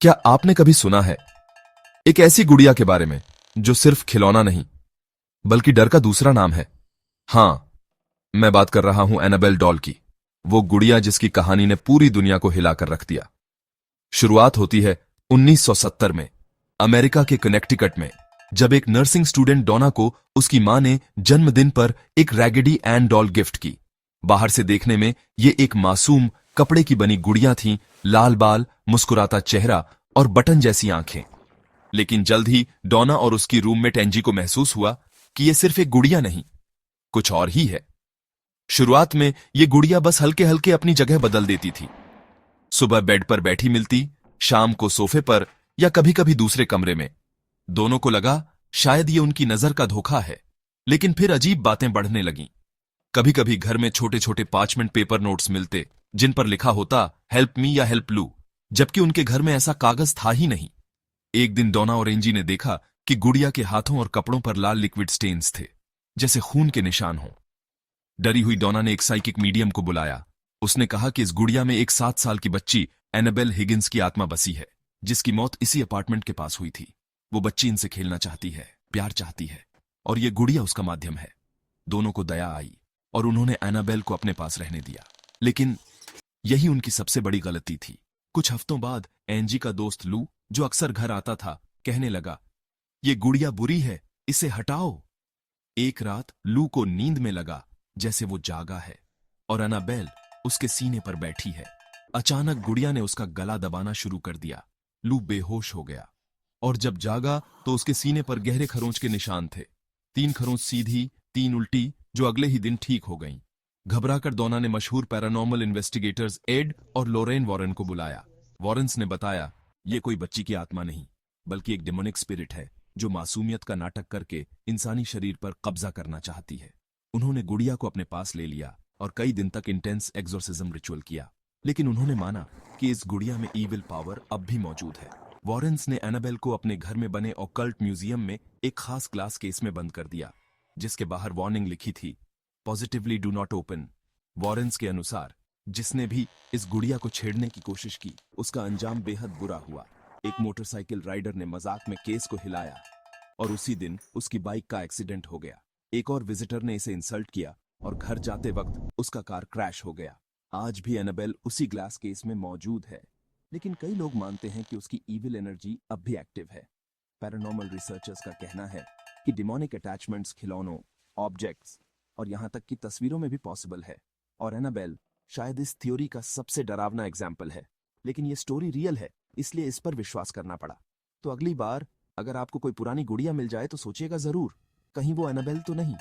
क्या आपने कभी सुना है एक ऐसी गुड़िया के बारे में जो सिर्फ खिलौना नहीं बल्कि डर का दूसरा नाम है? हां, मैं बात कर रहा हूं एनाबेल डॉल की, वो गुड़िया जिसकी कहानी ने पूरी दुनिया को हिलाकर रख दिया। शुरुआत होती है 1970 में अमेरिका के कनेक्टिकट में, जब एक नर्सिंग स्टूडेंट डोना को उसकी मां ने जन्मदिन पर एक रैगेडी एन डॉल गिफ्ट की। बाहर से देखने में ये एक मासूम कपड़े की बनी गुड़िया थी, लाल बाल, मुस्कुराता चेहरा और बटन जैसी आंखें। लेकिन जल्द ही डोना और उसकी रूममेट एंजी को महसूस हुआ कि यह सिर्फ एक गुड़िया नहीं, कुछ और ही है। शुरुआत में यह गुड़िया बस हल्के हल्के अपनी जगह बदल देती थी। सुबह बेड पर बैठी मिलती, शाम को सोफे पर या कभी कभी दूसरे कमरे में। दोनों को लगा शायद ये उनकी नजर का धोखा है, लेकिन फिर अजीब बातें बढ़ने लगीं। कभी कभी घर में छोटे छोटे 5 मिनट पेपर नोट्स मिलते जिन पर लिखा होता हेल्प मी या हेल्प लू, जबकि उनके घर में ऐसा कागज था ही नहीं। एक दिन डोना और एंजी ने देखा कि गुड़िया के हाथों और कपड़ों पर लाल लिक्विड स्टेन्स थे, जैसे खून के निशान हों। डरी हुई डोना ने एक साइकिक मीडियम को बुलाया। उसने कहा कि इस गुड़िया में एक 7 साल की बच्ची एनाबेल हिगिंस की आत्मा बसी है, जिसकी मौत इसी अपार्टमेंट के पास हुई थी। वो बच्ची इनसे खेलना चाहती है, प्यार चाहती है, और ये गुड़िया उसका माध्यम है। दोनों को दया आई और उन्होंने एनाबेल को अपने पास रहने दिया। लेकिन यही उनकी सबसे बड़ी गलती थी। कुछ हफ्तों बाद एंजी का दोस्त लू, जो अक्सर घर आता था, कहने लगा, ये गुड़िया बुरी है, इसे हटाओ। एक रात लू को नींद में लगा जैसे वो जागा है और एनाबेल उसके सीने पर बैठी है। अचानक गुड़िया ने उसका गला दबाना शुरू कर दिया। लू बेहोश हो गया और जब जागा तो उसके सीने पर गहरे खरोंच के निशान थे। 3 खरोंच सीधी, 3 उल्टी, जो अगले ही दिन ठीक हो गईं। घबराकर डोना ने मशहूर पैरानॉर्मल इन्वेस्टिगेटर्स एड और लोरेन वॉरेन को बुलाया। वॉरेन्स ने बताया, ये कोई बच्ची की आत्मा नहीं, बल्कि एक डेमोनिक स्पिरिट है जो मासूमियत का नाटक करके इंसानी शरीर पर कब्जा करना चाहती है। उन्होंने गुड़िया को अपने पास ले लिया और कई दिन तक इंटेंस एक्सोर्सिज्म रिचुअल किया, लेकिन उन्होंने माना कि इस गुड़िया में ईविल पावर अब भी मौजूद है। वॉरेन्स ने एनाबेल को अपने घर में बने ऑकल्ट म्यूजियम में एक खास ग्लास केस में बंद कर दिया, जिसके बाहर वार्निंग लिखी थी, positively do not open. Warren's के अनुसार जिसने भी इस गुड़िया को छेड़ने की कोशिश की, उसका अंजाम बेहद बुरा हुआ। एक मोटरसाइकिल राइडर ने मजाक में केस को हिलाया और उसी दिन उसकी बाइक का एक्सीडेंट हो गया। एक और विजिटर ने इसे इंसल्ट किया और घर जाते वक्त उसका कार क्रैश हो गया। आज भी एनाबेल उसी ग्लास केस में मौजूद है, लेकिन कई लोग मानते हैं कि उसकी ईविल एनर्जी अब भी एक्टिव है। पैरानॉर्मल रिसर्चर्स का कहना है कि डिमोनिक अटैचमेंट्स खिलौनों, ऑब्जेक्ट्स और यहां तक कि तस्वीरों में भी पॉसिबल है, और एनाबेल शायद इस थ्योरी का सबसे डरावना एग्जाम्पल है। लेकिन ये स्टोरी रियल है, इसलिए इस पर विश्वास करना पड़ा। तो अगली बार अगर आपको कोई पुरानी गुड़िया मिल जाए तो सोचिएगा जरूर, कहीं वो एनाबेल तो नहीं।